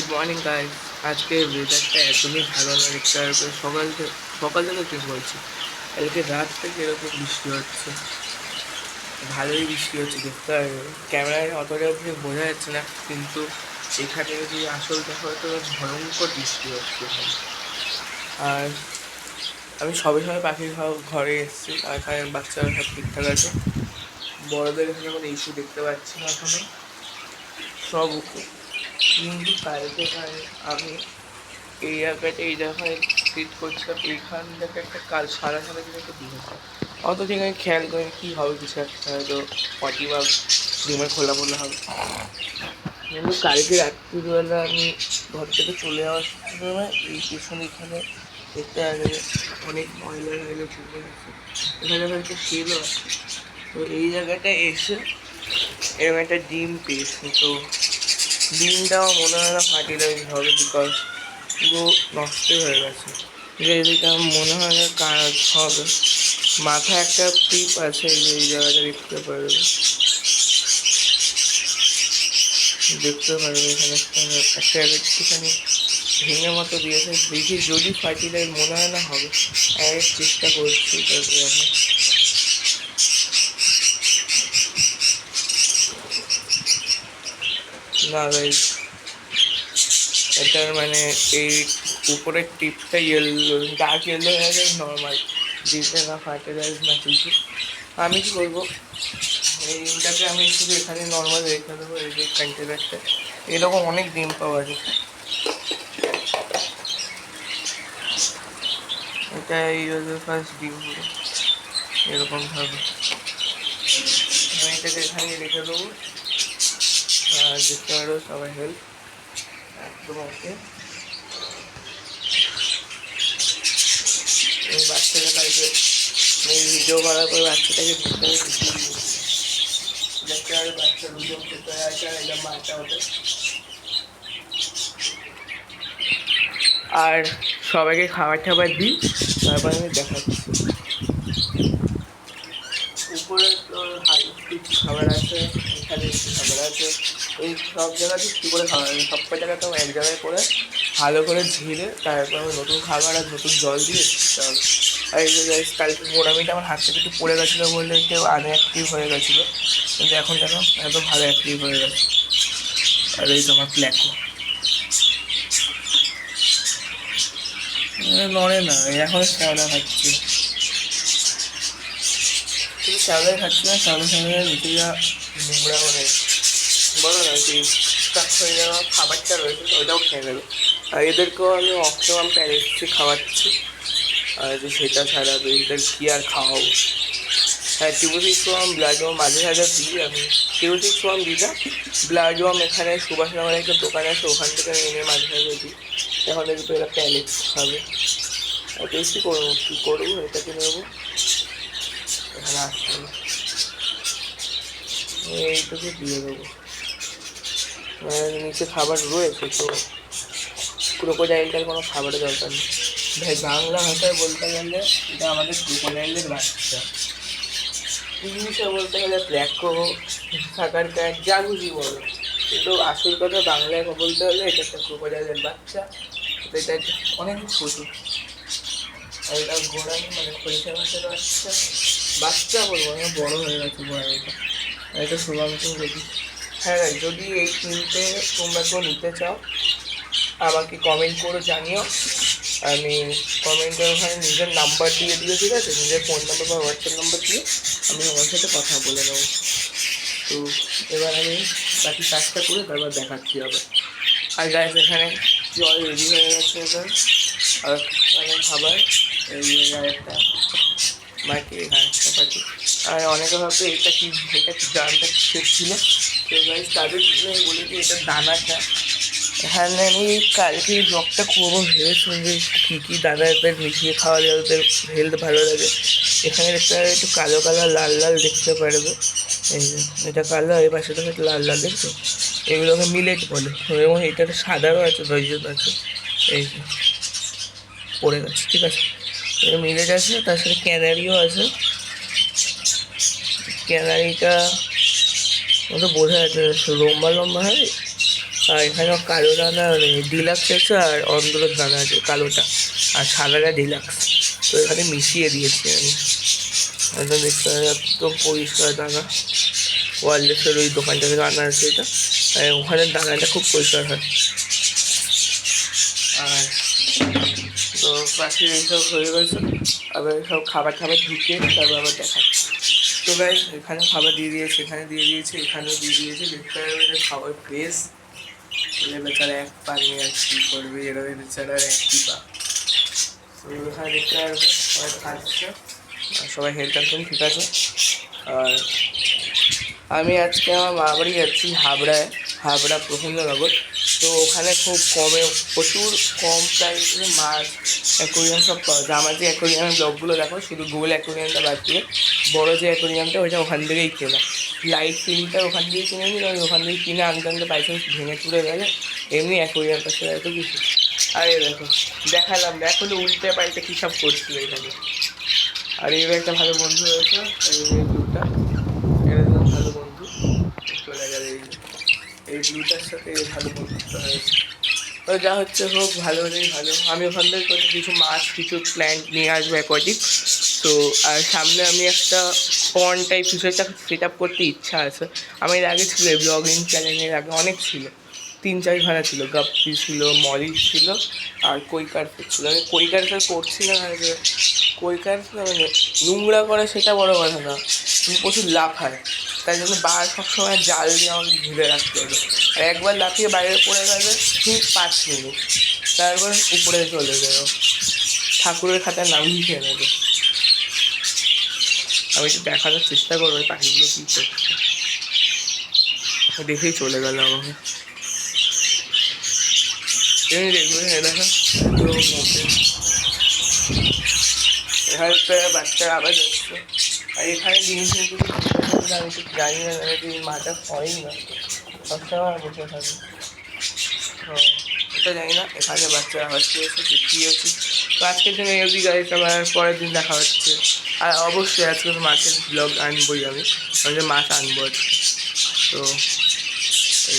Good morning guys. আজকে ওয়েদারটা একদমই ভালো না, দেখতে পারবে সকাল থেকে ঠিক বলছি। কালকে রাত থেকে এরকম বৃষ্টি হচ্ছে, ভালোই বৃষ্টি হচ্ছে দেখতে পারবে। ক্যামেরায় অতটা ঠিক বোঝা যাচ্ছে না, কিন্তু এখানে যদি আসল দেখা হয়তো ভয়ঙ্কর বৃষ্টি হচ্ছে এখানে। আর আমি সবে সবে পাখির ঘরে এসেছি, আর এখানে বাচ্চারা সব ঠিকঠাক আছে। বড়দের এখানে কোনো ইস্যু দেখতে পাচ্ছি না এখনো, সব ওকে। কিন্তু কালকে আমি এই জায়গায় ট্রিট করছিলাম, এইখান থেকে একটা কাল সারা সারা দিন একটা দিন হয়। অত ঠিক আমি খেয়াল করি কী হবে, কিছু একটা হয়তো পটি বা ডিমের খোলা হবে। কিন্তু কালকে রাত্রিবেলা আমি ঘর থেকে চলে যাওয়ার সময় এই পেছনে এখানে দেখতে পাওয়া অনেক ময়লা জমে গেছে। এখানে হয়তো শেলও আছে। তো এই জায়গাটা এসে এরকম একটা ডিম পেয়েছি। তো ডিমটা আমার মনে হয় না ফার্টিলাইজ হবে, বিকজ পুরো নষ্ট হয়ে গেছে। এদিকে আমার মনে হয় না কাজ হবে। মাথায় একটা টিপ আছে, এই জায়গাটা দেখতে পারবে এখানে একটা একটুখানি ভেঙে মতো দিয়েছে। দেখি যদি ফার্টিলাইজ মনে হয় না হবে, চেষ্টা করছি। তারপরে আমি না গাইজ, এটার মানে এই উপরের টিপটা ইয়েলো, ডার্ক ইয়েলো হয়ে গেছে। নর্মাল দিতে না ফার্টিলাইজ না কিছু। আমি কী করবো, এই ডিমটাকে আমি শুধু এখানে নর্মাল রেখে দেবো। এই যে কন্টেনারটা, এরকম অনেক ডিম পাওয়া যায়। এটা এই ফার্স্ট ডিম হলো এরকমভাবে। আমি এটাকে এখানে রেখে দেবো। আর দেখতে পারো সবাই হেল্প একদম ওকে। এই বাচ্চাটা কালকে ভিডিও করার পর বাচ্চাটাকে দেখতে পারো, বাচ্চা দুজন খেতে আছে। আর এটা মাটা ওঠে। আর সবাইকে খাবার টাবার দিই, তারপর আমি দেখাচ্ছি। উপরে তো কিছু খাবার আছে, এখানে কিছু খাবার আছে। এই সব জায়গাতে কী করে খাবার আছে, সব জায়গাতে এক জায়গায় করে ভালো করে ঝেড়ে তারপর আমি নতুন খাবার আর নতুন জল দিয়ে দিতে হবে। আর এই যে কালকে মোড়ামিটা আমার হাত থেকে একটু পড়ে গেছিলো বলে কেউ আনঅ্যাক্টিভ হয়ে গেছিলো, কিন্তু এখন যেন একদম ভালো অ্যাক্টিভ হয়ে গেছে। আর এই তো আমার প্ল্যাকো নড়ে না, এখন শ্যাওলা খাচ্ছি। শুধু শ্যাওলাই খাচ্ছি না, শ্যাওলা নিচে যা নোংরা মানে বলো না যে স্টাক হয়ে যাওয়া খাবারটা রয়েছে ওটাও খেয়ে নেবে। আর এদেরকেও আমি অক্সিমাম প্যারেন্টসই খাওয়াচ্ছি। আর যে সেটা ছাড়া বেশিটার কী আর খাওয়াবো। হ্যাঁ, টিউবুসিক্সওয়াম ব্লাডওয়াম মাঝে সাঝে দিই আমি। টিউবুসিক্সওয়াম দিই না, ব্লাডওয়াম এখানে সুভাষনগরে একটা দোকান আছে, ওখান থেকে এনে মাঝে সাঝে দিই। এখন দেখি এরা প্যালেটস খাবে। আর বেশি করবো, কী করবো, এটাকে নেবো। এখানে আসতে হবে, এইটুকু দিয়ে দেবো। নিচে খাবার রয়েছে, তো ক্রোকোডাইলটার কোনো খাবারের দরকার নেই। ভাই বাংলা ভাষায় বলতে গেলে এটা আমাদের ক্রোকোডাইলের বাচ্চা, ইংলিশে বলতে গেলে প্ল্যাকো, সাকার ক্যাট, যা খুশি বলো। কিন্তু আসল কথা বাংলায় বলতে হলে এটা একটা ক্রোকোডাইলের বাচ্চা। এটা অনেক ছোটো। আর এটা গোড়ামি মানে খরিষা মাছের বাচ্চা, বাচ্চা বলবো না, বড়ো হয়ে গেছে গোড়ামিটা। আর এটা শুভাংশু দেখি। হ্যাঁ ভাই, যদি এই তিনটে তোমরা কেউ নিতে চাও আমাকে কমেন্ট করে জানিও। আমি কমেন্টের ওখানে নিজের নাম্বার দিয়ে দিও, ঠিক আছে? নিজের ফোন নাম্বার বা হোয়াটসঅ্যাপ নাম্বার দিয়ে আমি আমার সাথে কথা বলে নেবো। তো এবার আমি বাকি কাজটা করে তারপর দেখাচ্ছি আবার। আর গাইস, এখানে জল রেডি হয়ে গেছে এবার। আর মানে খাবার এই একটা মাটি, এখানে একটা পাটি। আর অনেকে ভাবতো এটা কি জানটা কিসের ছিল। তো গাইস, তাদের জন্য আমি বলি যে এটা দানাটা। এখানে আমি কালকে ব্লগটা করবো ভেবেছিলাম যে কী কী দানা এদের মিশিয়ে খাওয়ালে ওদের হেলথ ভালো লাগে। এখানে দেখতে পারবে একটু কালো কালো লাল লাল দেখতে পারবে। এই যে এটা কালো, এই পাশেটা একটু লাল লাল দেখছো, এগুলোকে মিলেট বলে। এবং এটা সাদারও আছে, রয়জন আছে। এই যে পড়ে গেছে, ঠিক আছে? মিলেট আছে, তার সাথে ক্যানারিও আছে। ক্যানারিটা মতো বোঝা যাচ্ছে, লম্বা লম্বা হয়। আর এখানেও কালো দানা ডিলাক্স আছে, আর অন্দরের দানা আছে কালোটা, আর সাদাটা ডিলাক্স। তো এখানে মিশিয়ে দিয়েছি আমি। একদম দেখতে একদম পরিষ্কার দানা। ওয়ারলেসের ওই দোকানটা থেকে আনা আছে এটা, আর ওখানের দানাটা খুব পরিষ্কার হয়। আর তো পাখির এইসব হয়ে গেছে, আবার সব খাবার ঢুকিয়ে তারপর আবার দেখাচ্ছি। তো গাইস এখানে খাবার দিয়ে দিয়েছে, এখানে দিয়ে দিয়েছে, এখানেও দিয়ে দিয়েছে। দেখতে পারবে যে খাবার ফ্রেশ। এলে বেচারা এক পা নিয়ে আর কী করবে, এরকম বেচারা আর একই পা। তো এখানে দেখতে পারবে সবাই খাচ্ছে, আর সবাই হেলথ একদম ঠিক আছে। আর আমি আজকে আমার মা বাড়ি যাচ্ছি হাবড়া প্রফুল্লনগর। তো ওখানে খুব কমে, প্রচুর কম প্রাইসে মাছ, অ্যাকোরিয়াম সব পাওয়া যায়। আমার যে অ্যাকোরিয়ামের ব্লগগুলো দেখো, শুধু গোল অ্যাকোরিয়ামটা বাদ দিয়ে বড়ো যে অ্যাকোরিয়ামটা ওইটা ওখান থেকেই কেনা। লাইট ফিল্মটা ওখান থেকেই কিনে নিই, আমি ওখান থেকে কিনে আনতে বাইচান্স ভেঙে চুরে গেলে এমনি অ্যাকোরিয়ামটা সে এত কিছু। আর এই দেখো দেখালাম, দেখো উল্টে পাল্টে কী সব করছিল এখানে। আর এর একটা ভালো বন্ধু রয়েছে, এই ব্লুটা, এর ভালো বন্ধু চলে গেল। এই ব্লুটার সাথে ভালো বন্ধুত্ব হয়েছে। তো যা হচ্ছে হোক, ভালো হলেই ভালো। আমি ওখান থেকে কিছু মাছ, কিছু প্ল্যান্ট নিয়ে আসবো অ্যাকোয়াটিক। তো আর সামনে আমি একটা পন্ড টাইপ কিছু একটা সেট আপ করতে ইচ্ছা আছে। আমার এর আগে ছিল ব্লগিং চ্যানেলের আগে অনেক ছিল, 3-4 ছিল। গাপ্পি ছিল, মলি ছিল, আর কৈকার্পেট ছিল। আমি কৈকার্পেট করছি না, কৈকার্পেট মানে নোংরা করে সেটা বড় কথা না, কিন্তু প্রচুর লাফায়। তাই জন্য বার সবসময় জাল দিয়ে আমাকে ঘিরে রাখতে হবে। আর একবার লাফিয়ে বাইরে পড়ে গেলে ঠিক 5 মিনিট, তারপর উপরে চলে যাবে, ঠাকুরের খাতায় নাম লিখে নেবে। আমি একটু দেখানোর চেষ্টা করবো পাখিগুলো কী করছে। দেখেই চলে গেল আমাকে। এমনি দেখবে দেখো এখানে তো বাচ্চারা আবার যাচ্ছে। আর এখানে জিনিস আমি তো জানি না, মাটা হয়ই না, সবসময় বসে থাকি। এটা জানি না, এখানে বাচ্চারা আবার চেয়েছে দেখিয়েছি। তো আজকের দিনে এই অবধি গাড়ি, আবার পরের দিন দেখা হচ্ছে। আর অবশ্যই আজকে মাছের ব্লগ আনবোই আমি, মাছ আনবো আজকে। তো এই